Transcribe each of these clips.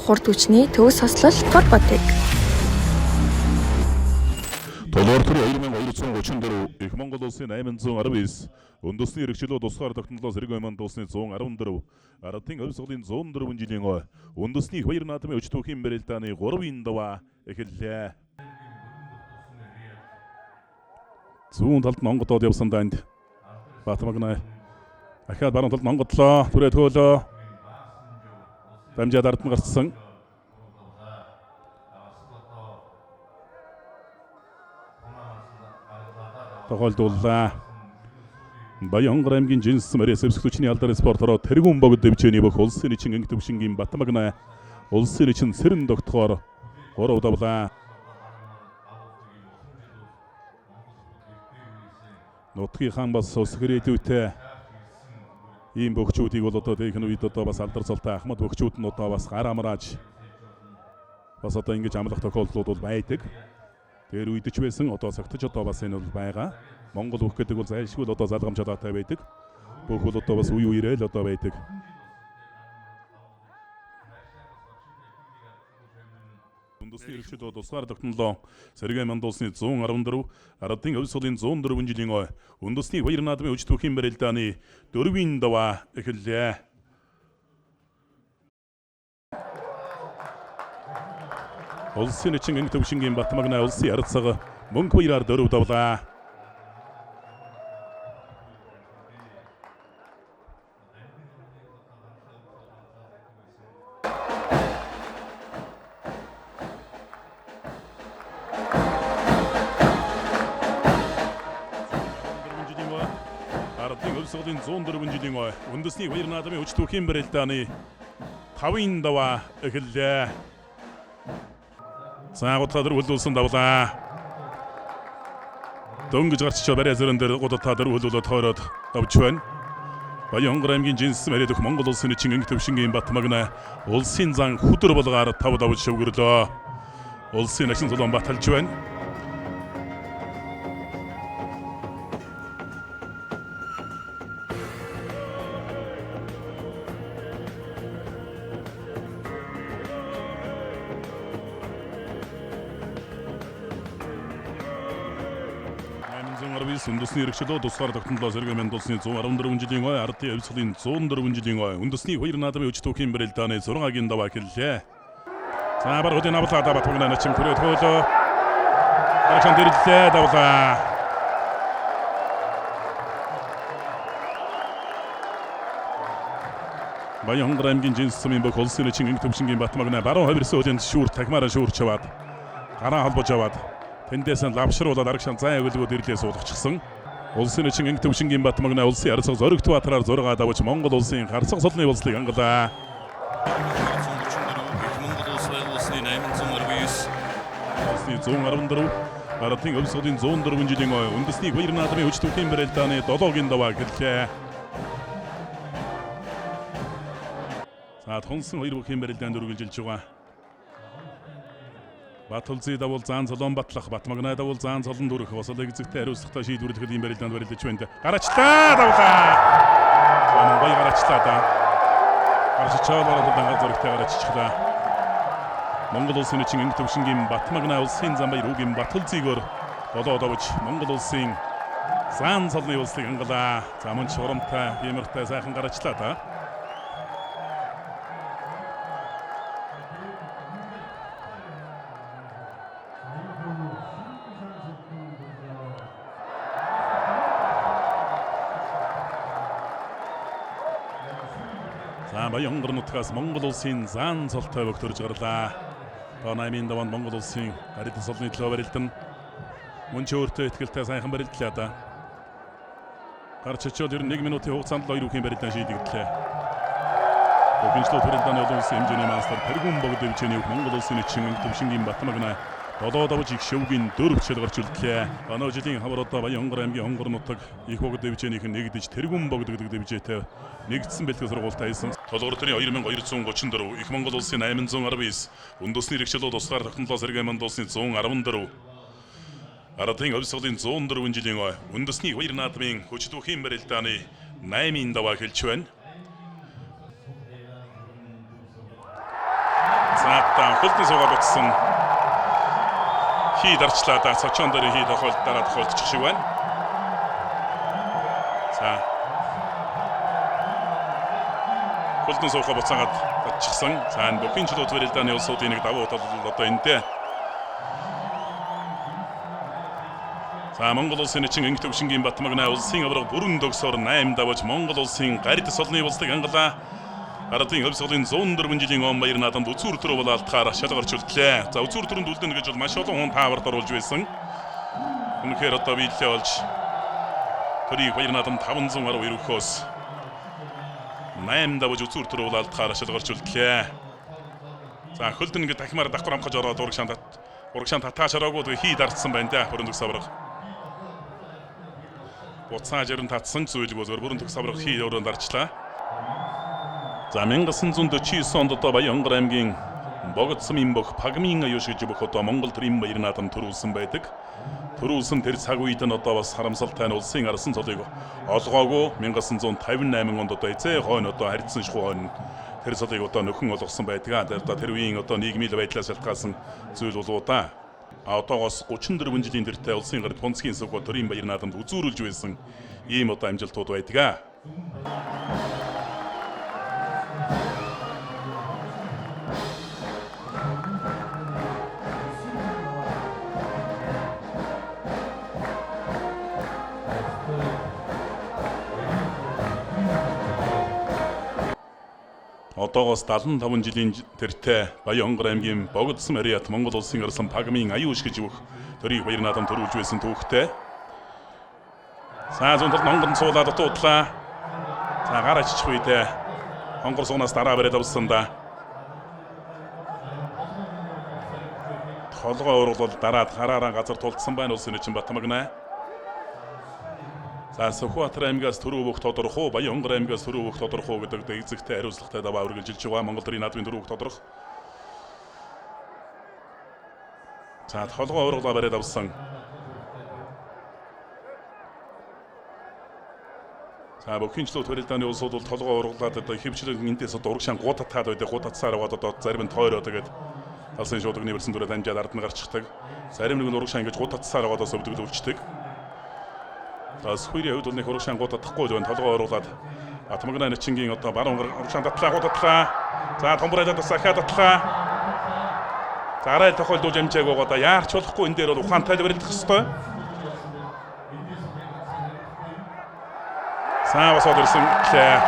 хурд хүчний төвс хослол Ботик. Доллар төр 2234 их Монгол улсын 819 үндэсний хэрэгчлөө тусгаар тогтнолоос эрг Байманд улсны 114 ардын өвсгөлийн 104 жилийн ой үндэсний хоёр наадмын өч түүхийн барилдааны 3-ын даваа эхэллээ. Зүүн талд Монгодод явсан данд Батмагнай ахаад баруун талд Монголлоо түрээ төөлөө дамжаад ард нь гарцсан. Тохиолдууллаа. Баянгар аймгийн Жинс Мэрээс өвсгөлчний алдар спортороо тэргүүн богд дэвчээний бүх улсын эчин анги төвшингийн Батмагнай улсын эчин сэрэн тогтохоор 3 удаа нутгийн хаан бас ус гэрээдүүтэй ийм бөхчүүдийг бол одоо техник үед одоо бас алдар цолтой Ахмад бөхчүүд нь одоо бас гар амрааж бас одоо ингэж амлах тохиолдлууд бол байдаг. Тэр үед ч байсан одоо согтож одоо бас энэ бол байгаа. Монгол бүх гэдэг бол зайлшгүй одоо залгамж чадаатай байдаг. Бүх бол одоо бас үе үеэрээ л одоо байдаг. Үндэсний хэрэгчлөө тусгаар тогтнолоо Сэрэг Байманд улсны 114 ардын өвсгөлийн 104 жилийн ой үндэсний хоёр наадмын өч түүхийн барилдааны 4-ийн даваа эхэллээ. Улсын эчин анги төвшингийн Батмагнай улсын ард цаг мөнгө баяраар 4 давлаа. Ардын өвсгөлийн 104 жилийн ой үндэсний хоёр наадмын өч түүхийн барилдааны 5-ын даваа эхэллээ. Цаагуудаа дөрвөлүүлсэн давлаа. Дөнгөж гарч чад барай зэрэн дээр гудатаа дөрвөлүүлээд тойроод давж байна. Баянгар аймгийн Жинс Мэрээс Монгол улсын эчин анги төвшингийн Батмагнай улсын зан хүдэр булгаар 5 давж шөвгөрлөө. Улсын ашин зулаан баталж байна. Үндэсний хэрэгчлөө тусгаар тогтнолоо Сэрэг Байманд улсны 114 жилийн ой ардын өвсгөлийн 104 жилийн ой үндэсний хоёр наадмын өч түүхийн барилдааны 6-гийн даваа эхэллээ. За баргуудын авлаа Батмагнай начин түрээ төөлөө. Арчан дэрлээ давлаа. Баянгар аймгийн Жинсмийн бүх улсын эчин анги төвшингийн Батмагнай баруун хувирсан хөлөнд шүүр тагмаараа шүүрч аваад гараа холбож аваад тэндээс нь лавшруулаад арагшаан зайн өгөлгүүд ирлээ суулгачихсан. Улсын эчин анги төвшингийн Батмагнай улсын арцаг зоригт баатараар 6 давж Монгол улсын харцаг солны улслыг ангалаа. Монгол улс улсны 819 улсны 114 ардын өвсгөлийн 104 жилийн ой үндэсний хоёр наадмын өч түүхийн барилдааны 7-гийн даваа эхэллээ. За тунсан хоёр бүхийн барилдаанд үргэлжилж байгаа. Батулзы давул заан цолон батлах Батмагнай давул заан цолон дүрх босолыг зэгтэй хариуцлагатай шийдвэрлэхэд ийм барилдаанд барилдаж байна. Гарачлаа давлаа. Манай бай гарачлаа да. Гарч чаалаар дангаа зөрөгтэй гараччихлаа. Монгол улсын эчин анги төвшингийн Батмагнай улсын зам баяр үгийн Батулзыгоор болоо давж Монгол улсын заан цолны улсыг ангалаа. За мөн ч урамтай хэмэртэй сайхан гарачлаа да. Баянгар нутгаас Монгол улсын заан цолтой бөгтөрж гарлаа. Тоо 8-ын даваанд Монгол улсын аридын солны төлөө барилдан мөн ч өөртөө ихтэй сайхан барилдлаа да. Гарч очоод 1 минутын хугацаанд л хоёр бүхийн барилдаан шийдэгдлээ. Богинчлоо барилдааны олон улсын хэмжээний мастер тэргүүн богд дэвчээний Монгол улсын эчин анги төвшингийн Батмагнай долоо давж их шөвгийн 4 хүчээр гарч үлдлээ. Оноо жилийн хавар одоо Баянгар аймгийн Хонгор нутаг их богд дэвчээнийх нь нэгдэж тэргүүн богд гэдэг дэвчээтэй нэгдсэн бэлтгэл сургуультай хийсэн. Толгор төрийн 2234 их Монгол улсын 819 үндэсний хэрэгчлөө тусгаар тогтнолоо Сэрэг Байманд улсны 114 ардын өвсгөлийн 104 жилийн ой үндэсний хоёр наадмын өч түүхийн барилдааны 8-ийн даваа эхэлж байна. одоо хөлтөн суугаад утсан. Хий дарчлаа да цочон дээр хий тохиол дараа тохиолдчих шиг байна. За. Хөлтөн суугаа буцаагаад татчихсан. За энэ бүхий ч лутвэрэлдэний улсуудын нэг давуу тал одоо энтэй. За Монгол улсын эчин өнгө төвшингийн Батмагна улсын авраг бүрэн төгсөөр 8 давж Монгол улсын гарит солны улсыг ангалаа. Аратын хөвсгөлийн 104 жилийн он баяр наадамд үзүүр төрөө болалтахаар шалгарч үлдлээ. За үзүүр төрөнд үлдэнэ гэж бол маш олон хүн тааварт оруулж байсан. Үнэхээр одоо биелээ болж төрийг баяр наадамд 500 гаруй өрөхөөс 8 давж үзүүр төрөө болалтахаар шалгарч үлдлээ. За хөлдөн ингэ дахимаар давхар амхаж ороод урагшаан татааш ороогүй хий дардсан байна да бүрэн төгс авраг. Буцаа жирэн татсан зүйлгүй бүрэн төгс авраг хий өрөөнд дарчлаа. За 1949 онд одоо Баянгар аймгийн Богдсон имбөх Пагмин аюуш гэж бүх одоо Монгол төрийн баяр наадам төрүүлсэн байдаг. Төрүүлсэн тэр цаг үед нь одоо бас харамсалтай нь улсын арсан цолыг олгоогүй 1958 онд одоо эзээ хойно одоо харьцсан шхуу хойно тэр цолыг одоо нөхөн олгосон байдаг. Тэр үеийн одоо нийгмийн байдлаас шалтгаалсан зүйл болоо да. Одоогоос 34 жилийн тэртээ улсын гарт Тунцгийн сүг төрийн баяр наадамд үзүүрүүлж байсан ийм одоо амжилтууд байдаг. Одоогоос 75 жилийн тэртээ Баянгар аймгийн Богдсон ариат Монгол улсын арсан Пагмин аюуш гэж бүх төрийн баяр наадам төрүүлж байсан түүхтэй. За зүүнтал Монгол суулаад дуудлаа. За гараа чичих үедээ Монгол суунаас дараа бариад авсан да. Толгой ургал дараад хараараа газар тулдсан байна улсын эчин Батмагна. За Сүхбаатар аймгаас төрөө бүх тодорхой, Баянгар аймгаас төрөө бүх тодорхой гэдэг эзэгтэй хариуцлагатай даваа үргэлжилж байгаа Монгол төрийн наадмын төрөө бүх тодорхой. За толгой ургалаа бариад авсан. За бүхий ч төрөлдөөний улсууд бол толгой ургалаад одоо хөвчлөг энтэйс одоо урагшаан гутатаад байдаг. Гутатсаар аваад одоо зарим нь тойроо тэгээд алсын шуудаг нэрсэн дүрээ дамжаад ард нь гарчихдаг. Зарим нэг нь урагшаан ингэж гутатсаар аваад өвдөглөвчдөг. Сүхбаатарын хувьд бол нэг урагшаан гутатахгүй байна. Толгой ургалаад Батмагна нэчингийн одоо баруун урагшаан татлаа. За томбрайлаад бас ахаа татлаа. За арай тохиолдуулж амжаагүй одоо яарч болохгүй энэ дээр бол ухаантай барилдах ёстой. За бас одорсон гэлээ.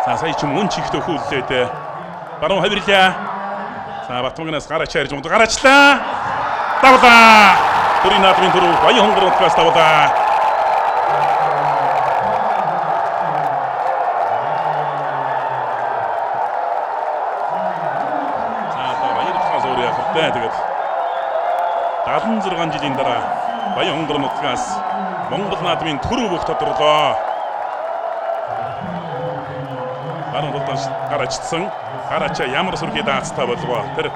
За сая ч мөн чихт өхүүллээ дээ. Баруун хавирлаа. За Батмагнаас гараа чарж мод гараачлаа. Давлаа. Төрийн наадмын төрөв Баянгар утгаас давлаа. За баярлалаа зөөрөө явахтай тэгээд 76 жилийн дараа Баянгар утгаас Монгол наадмын төрөв бүх тодорлоо. Баруун талаас гараачсан. Гараачаа ямар сүрхий даацтай болов. Тэр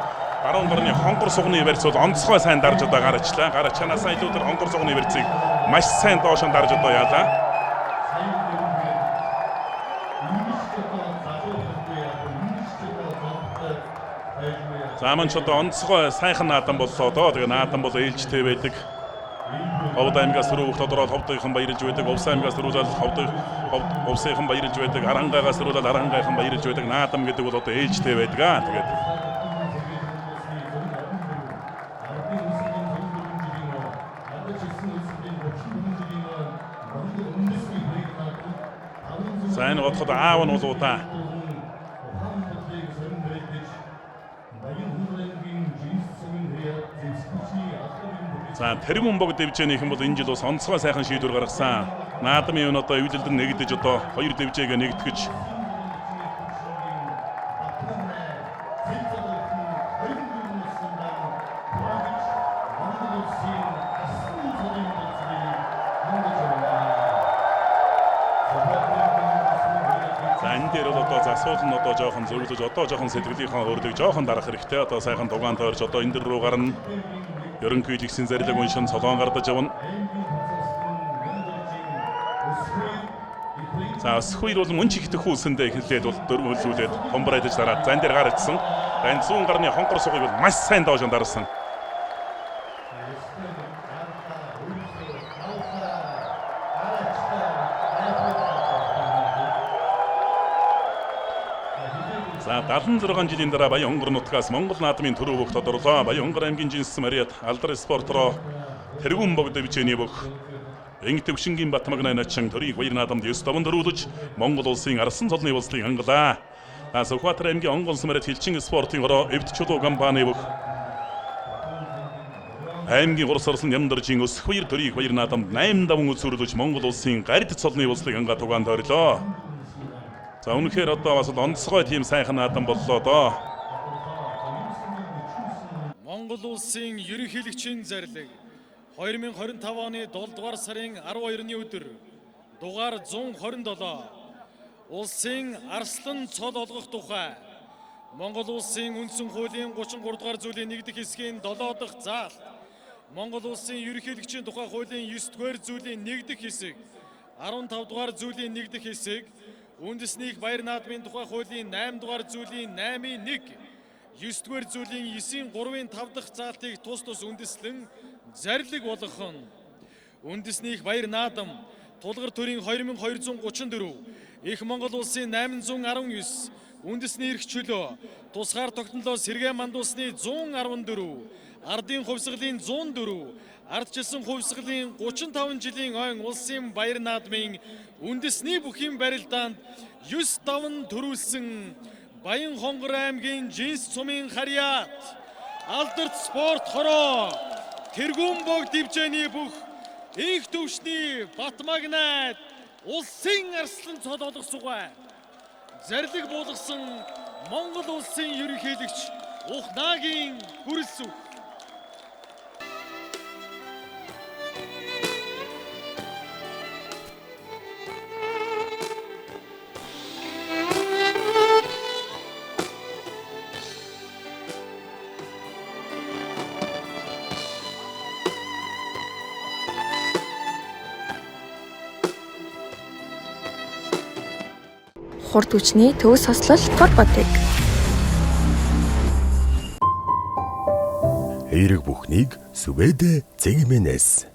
баруун гарны хонгор сугны барьц бол онцгой сайн дарж одоо гараачлаа. Гараачнаас илүү тэр хонгор сугны барьцыг маш сайн доош нь дарж одоо яалаа. За мань ч одоо онцгой сайхан наадам боллоо доо. Тэгээ наадам бол ээлжтэй байдаг. Ховд аймгаас төрөө бүх тодорхой ховдынхан баярлж байдаг. Увс аймгаас төрүүлээд увсынхан баярлж байдаг. Арангайгаас төрүүлээд арангайхан баярлж байдаг. Наадам гэдэг бол одоо ээлжтэй байдаг. Тэгээд за энэ бодоход аав нь болоо. За тэрмэн бог дэвжээнийхэн бол энэ жил бас онцгой сайхан шийдвэр гаргасан. Наадмын юу одоо эвлэлд нэгдэж одоо хоёр дэвжээгээ нэгтгэж энэ дээр бол одоо засуул нь одоо жоохон зөвлөж одоо жоохон сэтгэлийнхаа өөрлөг жоохон дарах хэрэгтэй. Одоо сайхан дугаан тойрч одоо энэ дэр рүү гарна. Ерөнхий лигсийн зарилэг уншин цолоон гардаж явна. За Сүхбаатар бол мөн чихт хүүлсэндээ эхлээд бол дөрвөлүүлээд томбрайдаж дараад зан дээр гарчихсан. энэ 100 гарны хонгор сугыг бол маш сайн доож андарсан. За 76 жилийн дараа Баян хонгор нутгаас Монгол наадмын төрөө бүх тодорлоо. Баян хонгор аймгийн жинс Мариат алдар спортроо тэргүүн богд бичээний бүх Энг төвшингийн Батмагнай начин төрийг баяр наадамд 9 төрүүлж Монгол улсын арсан цолны улслыг хангалаа. Сүхбаатар аймгийн онгон Мариат хилчин спортын хороо эвд чулуу компани бүх аймгийн урс орсон Нямдаржийн өсөх баяр төрийг баяр наадамд 8 даван үзүүлж Монгол улсын гард цолны улслыг хангаа тугаан тойрлоо. За үнэхээр одоо бас онцгой тийм сайхан наадам боллоо доо. Монгол улсын ерөнхийлөгчийн зарлиг 2025 оны 7 дугаар сарын 12-ны өдөр дугаар 127 улсын арслан цол олгох тухай Монгол улсын үндсэн хуулийн 33 дугаар зүйлийн 1 дэх хэсгийн 7 дахь заалт Монгол улсын ерөнхийлөгчийн тухай хуулийн 9 дугаар зүйлийн 1 дэх хэсэг 15 дугаар зүйлийн 1 дэх хэсэг үндэсний баяр наадмын тухай хуулийн 8 дугаар зүйлийн 8-ийн 1 9 дугаар зүйлийн 9-ийн 3-ын 5 дахь заалтыг тус үндэслэн зарлиг болгох нь үндэсний баяр наадам тулгар төрийн 2234 их Монгол улсын 819 үндэсний эрх чөлөө тусгаар тогтнолоо сэргээ мандуусны 114 ардын хувьсгалын 104 ардчилсан хувьсгалын 35 жилийн ойн улсын баяр наадмын үндэсний бүхийн барилдаанд 9 даван төрүүлсэн Баян хонгор аймгийн жинс цумын харьяат алдарт спорт хороо тэргүүн богд дивжээний бүх их төвшний Батмагнайд улсын арслан цол олох сугай зарлиг болгосон Монгол улсын ерөнхийлөгч Ухнаагийн хүрэлцүү. Хурд хүчний төвс хослол подботик. Эерэг бүхнийг Сүбэдэ Цэгмэнэс